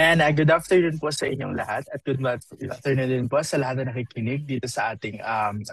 Ayan, good afternoon po sa inyong lahat at good afternoon din po sa lahat na nakikinig dito sa ating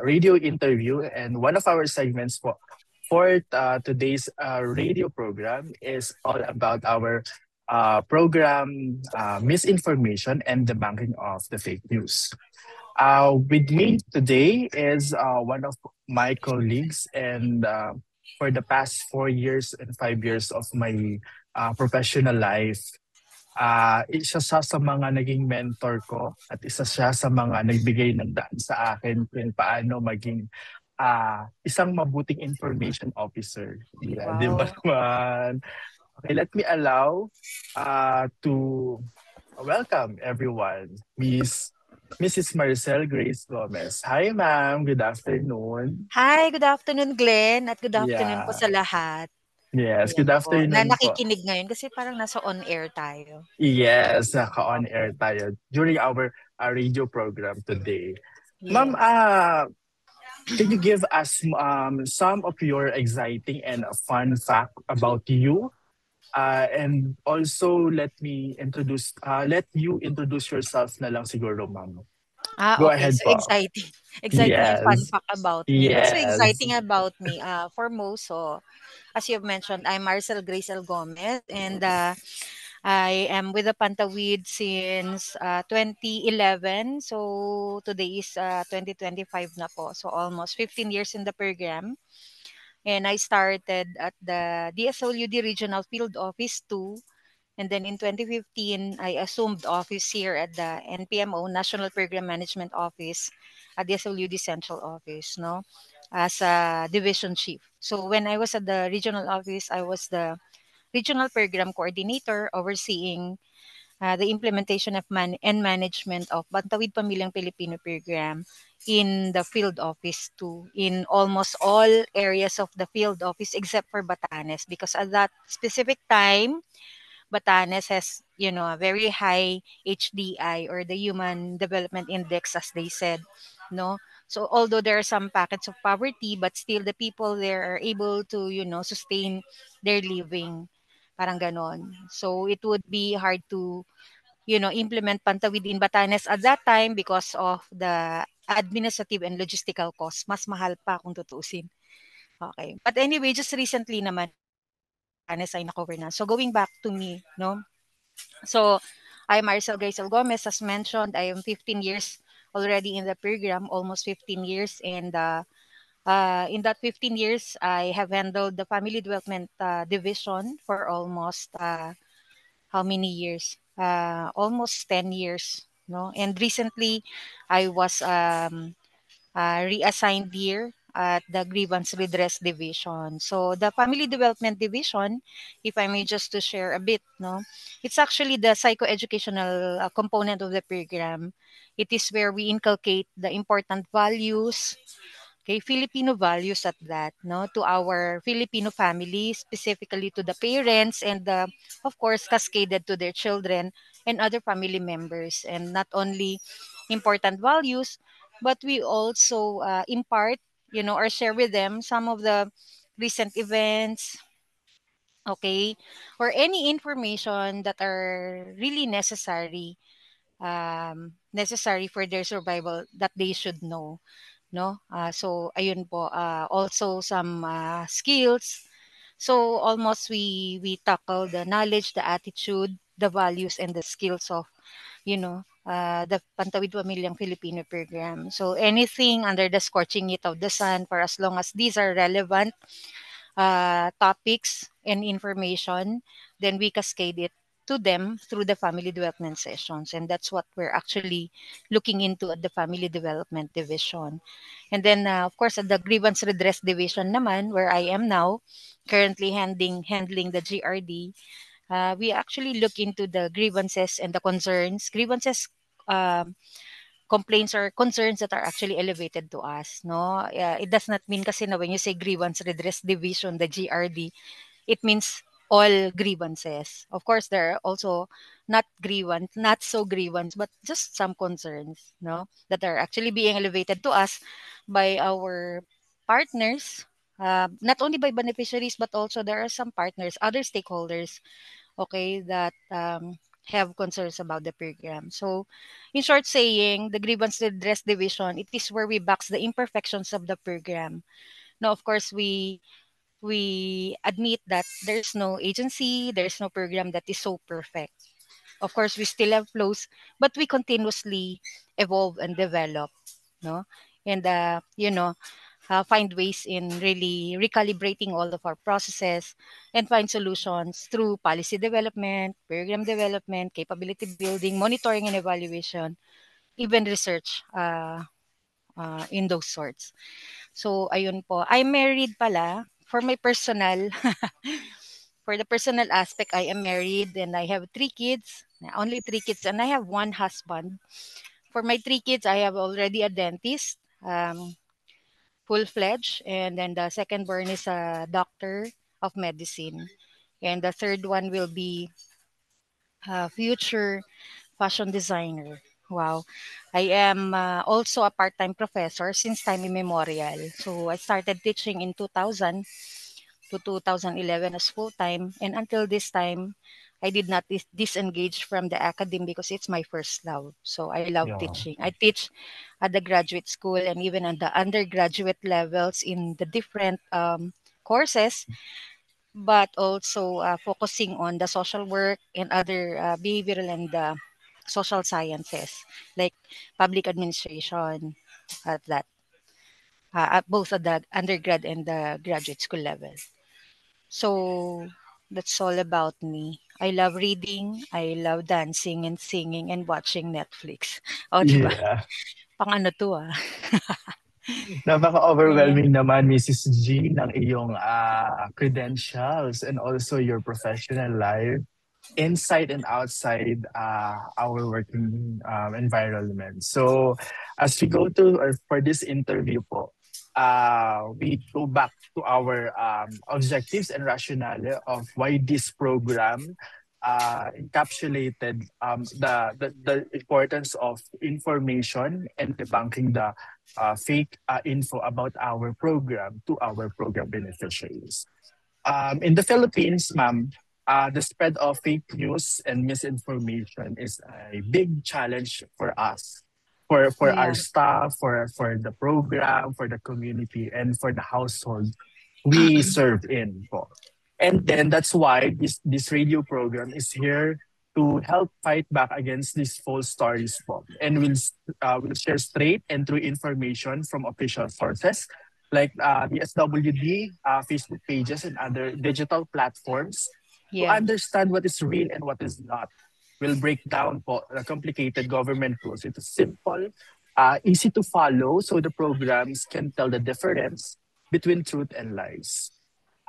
radio interview. And one of our segments po for today's radio program is all about our program Misinformation and Debunking of the Fake News. With me today is one of my colleagues, and for the past 4 years and 5 years of my professional life, isa siya sa mga naging mentor ko at isa siya sa mga nagbigay ng daan sa akin kung paano maging isang mabuting information officer. Yeah, di ba Wow. naman? Okay, let me allow to welcome everyone, Mrs. Maricel Grace Gomez. Hi, ma'am. Good afternoon. Hi, good afternoon, Glenn, at good afternoon po Yeah. sa lahat. Yes, Ayan good po, na afternoon po. nakikinig ngayon kasi parang nasa on-air tayo. Yes, naka-on air Okay. tayo during our radio program today. Ma'am, Yes. can you give us some of your exciting and fun fact about you? And also let you introduce yourself na lang siguro, ma'am. Go Okay. ahead So po. exciting. Exciting and fun Yes. fact about me. What's so Yes. exciting about me? Foremost, so as you've mentioned, I'm Marcel Grace L. Gomez, and I am with the Pantawid since 2011. So today is 2025 na po. So almost 15 years in the program. And I started at the DSWD Regional Field Office 2. And then in 2015, I assumed office here at the NPMO, National Program Management Office, at the DSWD Central Office, no, as a division chief. So when I was at the regional office, I was the regional program coordinator overseeing the implementation of and management of Bantawid Pamilyang Pilipino program in the field office too, in almost all areas of the field office except for Batanes, because at that specific time, Batanes has, a very high HDI, or the Human Development Index, as they said, no? So although there are some pockets of poverty, but still the people there are able to, sustain their living. Parang ganon. So it would be hard to, implement Pantawid in Batanes at that time because of the administrative and logistical costs. Mas mahal pa kung tutuusin. Okay. But anyway, just recently naman, Batanes ay na-cover na. So going back to me, no? So I'm Maricel Grace Gomez. As mentioned, I am 15 years already in the program, almost 15 years. And in that 15 years, I have handled the family development division for almost how many years? Almost 10 years. No, and recently I was reassigned here at the grievance redress division. So the family development division, if I may just to share a bit, no, it's actually the psychoeducational component of the program. It is where we inculcate the important values, okay, Filipino values at that, no, to our Filipino families, specifically to the parents, and of course cascaded to their children and other family members. And not only important values, but we also impart, or share with them some of the recent events, okay, or any information that are really necessary for their survival, that they should know, no. So ayun po, also some skills. So almost we tackle the knowledge, the attitude, the values, and the skills of, the Pantawid Pamilyang Filipino program. So anything under the scorching heat of the sun, for as long as these are relevant topics and information, then we cascade it to them through the family development sessions. And that's what we're actually looking into at the family development division. And then, of course, at the grievance redress division naman, where I am now, currently handling the GRD, we actually look into the grievances and the concerns. Grievances, um, complaints or concerns that are actually elevated to us, no. It does not mean kasi na when you say grievance redress division, the GRD, it means all grievances. Of course, there are also not so grievance, but just some concerns, no, that are actually being elevated to us by our partners, not only by beneficiaries, but also there are some partners, other stakeholders, okay, that have concerns about the program. So, in short saying, the grievance redress division, it is where we box the imperfections of the program. Now, of course, we admit that there's no agency, there's no program that is so perfect. Of course, we still have flaws, but we continuously evolve and develop, no? And find ways in really recalibrating all of our processes and find solutions through policy development, program development, capability building, monitoring and evaluation, even research in those sorts. So, ayun po. I'm married pala. For my personal, for the personal aspect, I am married and I have three kids. Only three kids, and I have one husband. For my three kids, I have already a dentist, full-fledged, and then the second born is a doctor of medicine, and the third one will be a future fashion designer. Wow. I am also a part-time professor since time immemorial. So I started teaching in 2000 to 2011 as full-time. And until this time, I did not disengage from the academy because it's my first love. So I love Yeah. teaching. I teach at the graduate school and even at the undergraduate levels in the different courses, but also focusing on the social work and other behavioral and social sciences like public administration at that at both at the undergrad and the graduate school level. So that's all about me. I love reading, I love dancing and singing and watching Netflix. Oh, di ba? Yeah. Pang ano to ah. Yeah. Napaka-overwhelming naman, Mrs. G, ng iyong credentials and also your professional life inside and outside our working environment. So as we go to for this interview po, we go back to our objectives and rationale of why this program encapsulated the importance of information and debunking the fake info about our program to our program beneficiaries. In the Philippines, ma'am, the spread of fake news and misinformation is a big challenge for us, for our Yeah. staff, for the program, for the community, and for the household we serve in po. And then that's why this radio program is here to help fight back against these false stories po. And we'll share straight and true information from official sources like the SWD, Facebook pages, and other digital platforms to Yeah. understand what is real and what is not. We'll break down po the complicated government rules into simple, easy to follow so the programs can tell the difference between truth and lies.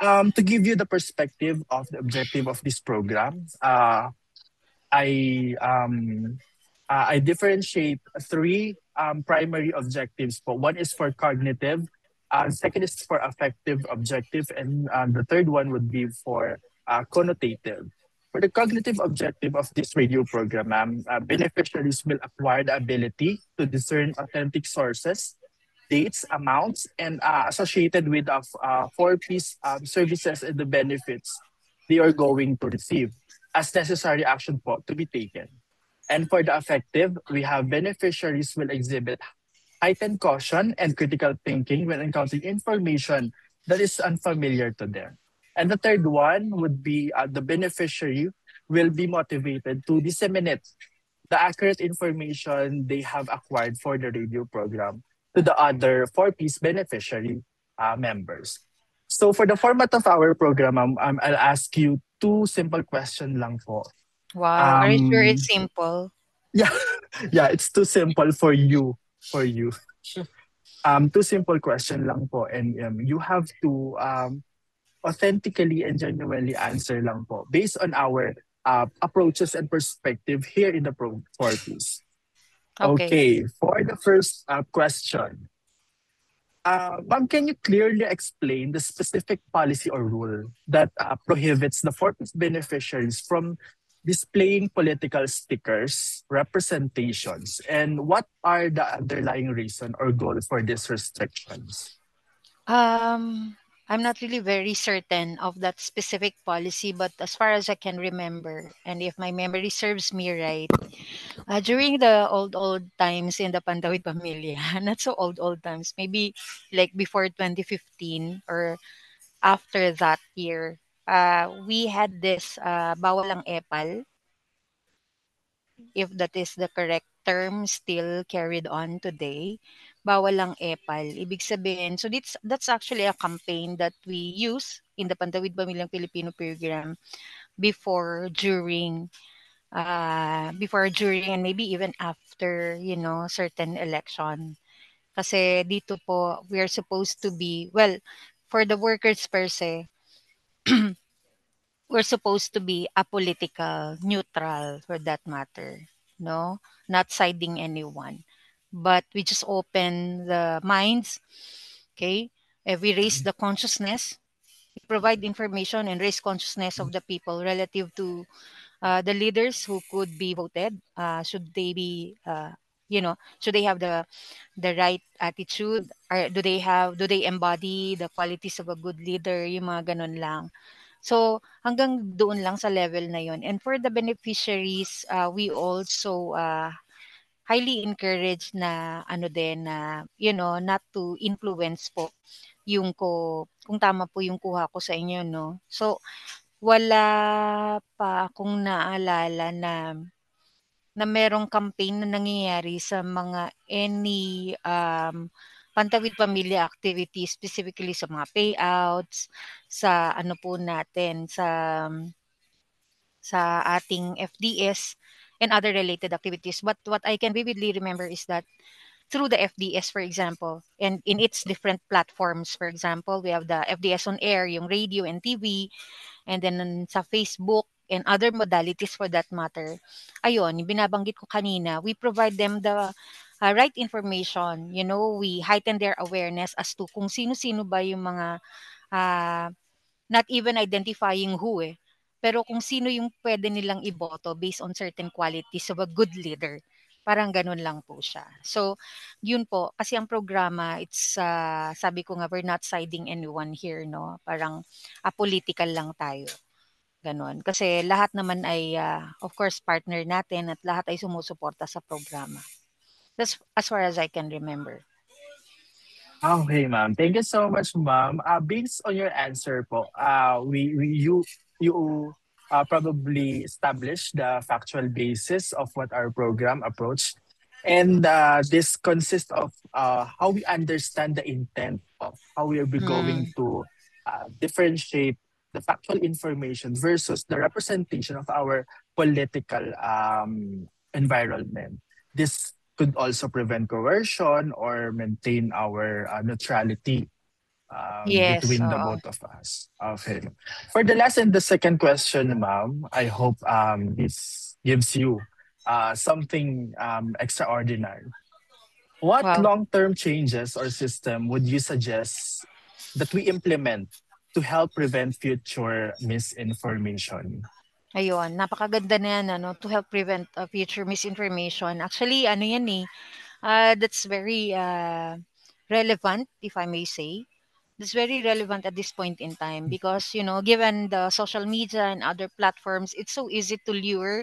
To give you the perspective of the objective of this program, I I differentiate three primary objectives. But one is for cognitive, second is for affective objective, and the third one would be for connotative. For the cognitive objective of this radio program, beneficiaries will acquire the ability to discern authentic sources, dates, amounts, and associated with four-piece services and the benefits they are going to receive as necessary action po to be taken. And for the affective, we have beneficiaries will exhibit heightened caution and critical thinking when encountering information that is unfamiliar to them. And the third one would be the beneficiary will be motivated to disseminate the accurate information they have acquired for the radio program to the other four-piece beneficiary members. So for the format of our program, I'll ask you two simple questions lang po. Wow. Are you sure it's Um, simple? yeah, yeah, it's too simple for you. For you. Two simple question lang po, and you have to authentically and genuinely answer lang po based on our approaches and perspective here in the Forties. Okay. Okay, for the first question, ma'am, can you clearly explain the specific policy or rule that prohibits the Forties beneficiaries from displaying political stickers, representations, and what are the underlying reason or goal for these restrictions? Um I'm not really very certain of that specific policy, but as far as I can remember, and if my memory serves me right, during the old times in the Pantawid Pamilya, not so old times, maybe like before 2015 or after that year, we had this bawal ang epal, if that is the correct term still carried on today. Bawal ang epal. Ibig sabihin, so that's actually a campaign that we use in the Pantawid Pamilyang Pilipino program before, during, and maybe even after, certain election. Kasi dito po, we are supposed to be, well, for the workers per se, we're supposed to be apolitical, neutral for that matter, no? Not siding anyone. But we just open the minds, okay? We raise the consciousness, we provide information and raise consciousness of the people relative to the leaders who could be voted. Should they have the right attitude? Or do they embody the qualities of a good leader? Yung mga ganun lang. So, hanggang doon lang sa level na yon. And for the beneficiaries, we also highly encourage na ano din na, not to influence po kung tama po yung kuha ko sa inyo, no? So, wala pa akong naalala na merong campaign na nangyayari sa mga any Pantawid Pamilya activities, specifically sa mga payouts, sa ano po natin, sa ating FDS and other related activities. But what I can vividly remember is that through the FDS, for example, and in its different platforms, for example, we have the FDS on air, yung radio and TV, and then sa Facebook and other modalities for that matter. Ayun, yung binabanggit ko kanina, we provide them the right information. We heighten their awareness as to kung sino-sino ba yung mga uh, not even identifying who pero kung sino yung pwede nilang iboto based on certain qualities of a good leader. Parang ganun lang po siya. So, yun po. Kasi ang programa, sabi ko nga, we're not siding anyone here, no? Parang apolitical lang tayo. Ganon. Kasi lahat naman ay, of course, partner natin at lahat ay sumusuporta sa programa. That's as far as I can remember. Okay, ma'am. Thank you so much, ma'am. Based on your answer po, you probably established the factual basis of what our program approach, and this consists of how we understand the intent of how we will be going Mm. to differentiate the factual information versus the representation of our political environment. This could also prevent coercion or maintain our neutrality Yes, between the oo. both of us. Okay. For the last and the second question, ma'am, I hope this gives you something extraordinary. What Wow. long-term changes or system would you suggest that we implement to help prevent future misinformation? Ayun, napakaganda na yan, ano, to help prevent future misinformation. Actually, ano yan eh, that's very relevant, if I may say. That's very relevant at this point in time because, given the social media and other platforms, it's so easy to lure,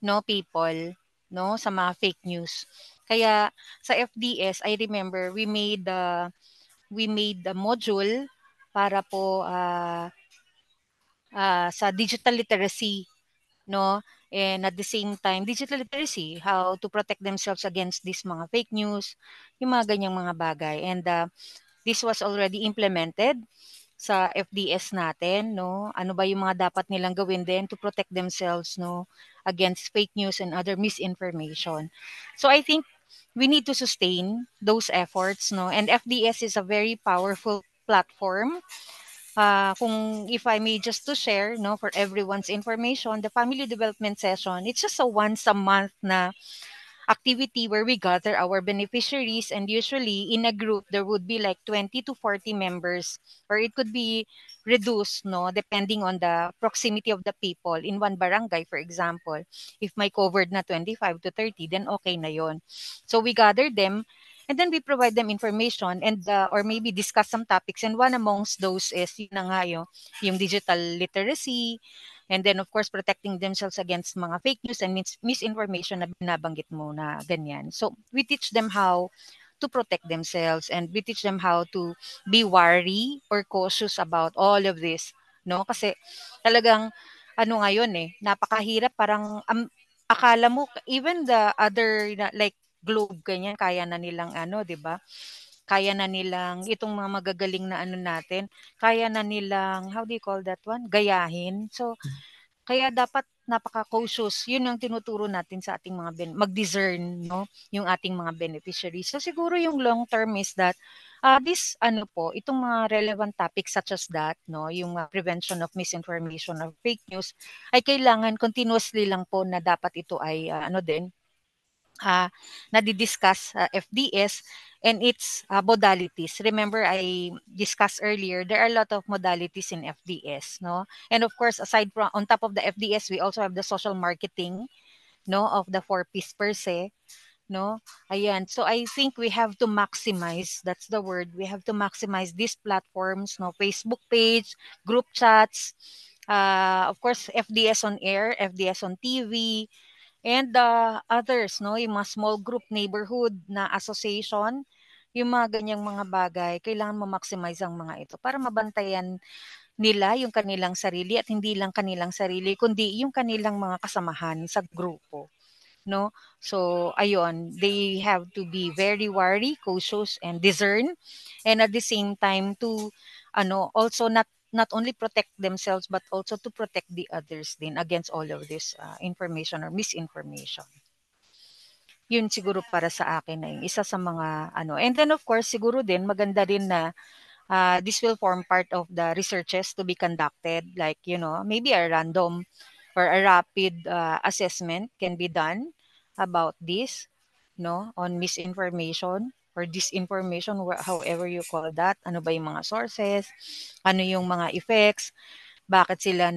no, people, no, sa mga fake news. Kaya sa FDS, I remember we made the module para po sa digital literacy, no? And at the same time, digital literacy, how to protect themselves against these mga fake news, yung mga ganyang mga bagay. And this was already implemented sa FDS natin, no? Ano ba yung mga dapat nilang gawin din to protect themselves, no, against fake news and other misinformation. So I think we need to sustain those efforts, no? And FDS is a very powerful platform. Kung if I may just to share, no, for everyone's information, the family development session, it's just a once a month na activity where we gather our beneficiaries, and usually in a group there would be like 20 to 40 members, or it could be reduced, no, depending on the proximity of the people in one barangay. For example, if may covered na 25 to 30, then okay na yon. So we gather them, And then we provide them information and or maybe discuss some topics. And one amongst those is yun na nga yung digital literacy. And then of course, protecting themselves against mga fake news and misinformation na binabanggit mo na ganyan. So we teach them how to protect themselves and we teach them how to be wary or cautious about all of this. No? Kasi talagang ngayon napakahirap, parang akala mo even the other like globe ganyan kaya na nilang 'di ba? Kaya na nilang itong mga magagaling na natin, kaya na nilang how do you call that one? Gayahin. So kaya dapat napaka-cautious. Yun ang tinuturo natin sa ating mga mag-discern, no, yung ating mga beneficiaries. So siguro yung long term is that this itong mga relevant topics such as that, no, yung prevention of misinformation or fake news ay kailangan continuously lang po na dapat ito ay din nadi-discuss sa FDS and its modalities. Remember, I discussed earlier, there are a lot of modalities in FDS, no? And of course, aside from, on top of the FDS, we also have the social marketing, no, of the 4Ps per se, no? Ayan. So I think we have to maximize, that's the word, we have to maximize these platforms, no? Facebook page, group chats, of course, FDS on air, FDS on TV, and others, no, yung mga small group neighborhood na association, yung mga ganyang mga bagay, kailangan ma-maximize ang mga ito para mabantayan nila yung kanilang sarili at hindi lang kanilang sarili, kundi yung kanilang mga kasamahan sa grupo. No? So, ayun, they have to be very wary, cautious, and discern. And at the same time, to also not only protect themselves but also to protect the others din against all of this information or misinformation. Yun siguro para sa akin na yung isa sa mga and then of course siguro din maganda din na this will form part of the researches to be conducted, like maybe a random or a rapid assessment can be done about this, no, on misinformation or disinformation, however you call that. Ano ba yung mga sources, ano yung mga effects, bakit sila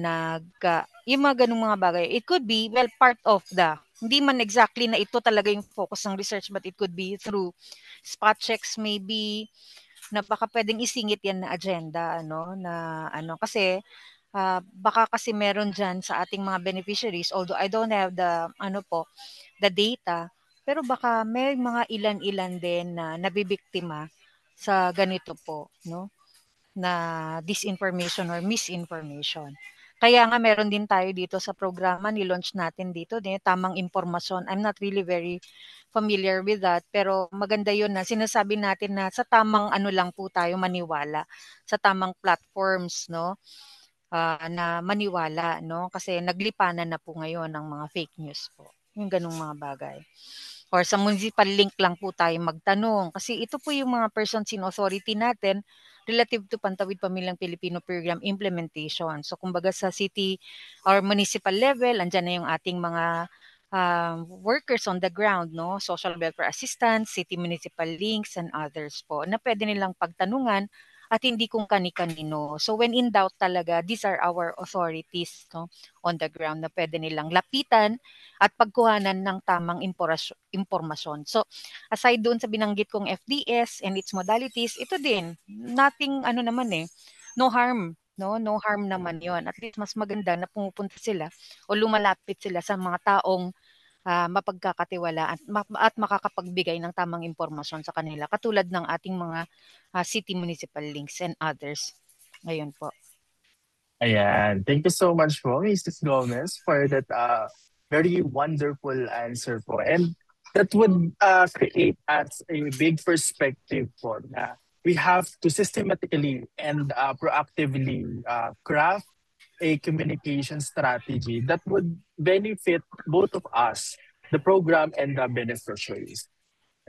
yung mga ganung mga bagay. It could be, well, part of hindi man exactly na ito talaga yung focus ng research, but it could be through spot checks maybe, na baka pwedeng isingit yan na agenda, na kasi baka kasi meron dyan sa ating mga beneficiaries, although I don't have the data, pero baka may mga ilan-ilan din na nabibiktima sa ganito po, no? Na disinformation or misinformation. Kaya nga meron din tayo dito sa programa, ni-launch natin dito, tamang impormasyon. I'm not really very familiar with that, pero maganda yun na sinasabi natin na sa tamang lang po tayo maniwala, sa tamang platforms, no? Na maniwala, no? Kasi naglipanan na po ngayon ng mga fake news po. Yung ganung mga bagay. Or sa municipal link lang po tayo magtanong. Kasi ito po yung mga persons in authority natin relative to Pantawid Pamilyang Pilipino Program implementation. So kumbaga sa city or municipal level, andyan na yung ating mga workers on the ground, no? Social welfare assistants, city municipal links, and others po na pwede nilang pagtanungan at hindi kung kani-kanino. So when in doubt talaga, these are our authorities, no, on the ground na pwede nilang lapitan at pagkuhanan ng tamang impormasyon. So aside doon sa binanggit kong FDS and its modalities, ito din, nothing no harm. No harm naman yon. At least mas maganda na pumupunta sila o lumalapit sila sa mga taong mapagkakatiwalaan at makakapagbigay ng tamang impormasyon sa kanila katulad ng ating mga city municipal links and others. Ngayon po. Ayan. Thank you so much po, Mrs. Gomez, for that very wonderful answer po. And that would create us a big perspective po na we have to systematically and proactively craft a communication strategy that would benefit both of us, the program and the beneficiaries.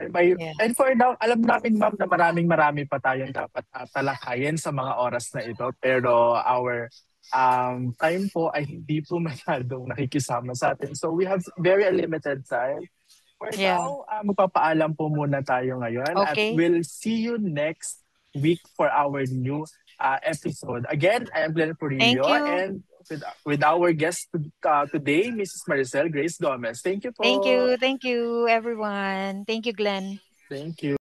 Yeah. And for now, alam namin ma'am na marami pa tayong dapat talakayin sa mga oras na ito. Pero our time po ay hindi po masyadong nakikisama sa atin. So we have very limited time. For Yeah. now, magpapaalam po muna tayo ngayon. At Okay. we'll see you next week for our new episode. Again, I am Glenn Thank Purillo you. and with our guest today, Mrs. Maricel Grace Gomez. Thank you Thank po. you. Thank you, everyone. Thank you, Glenn. Thank you.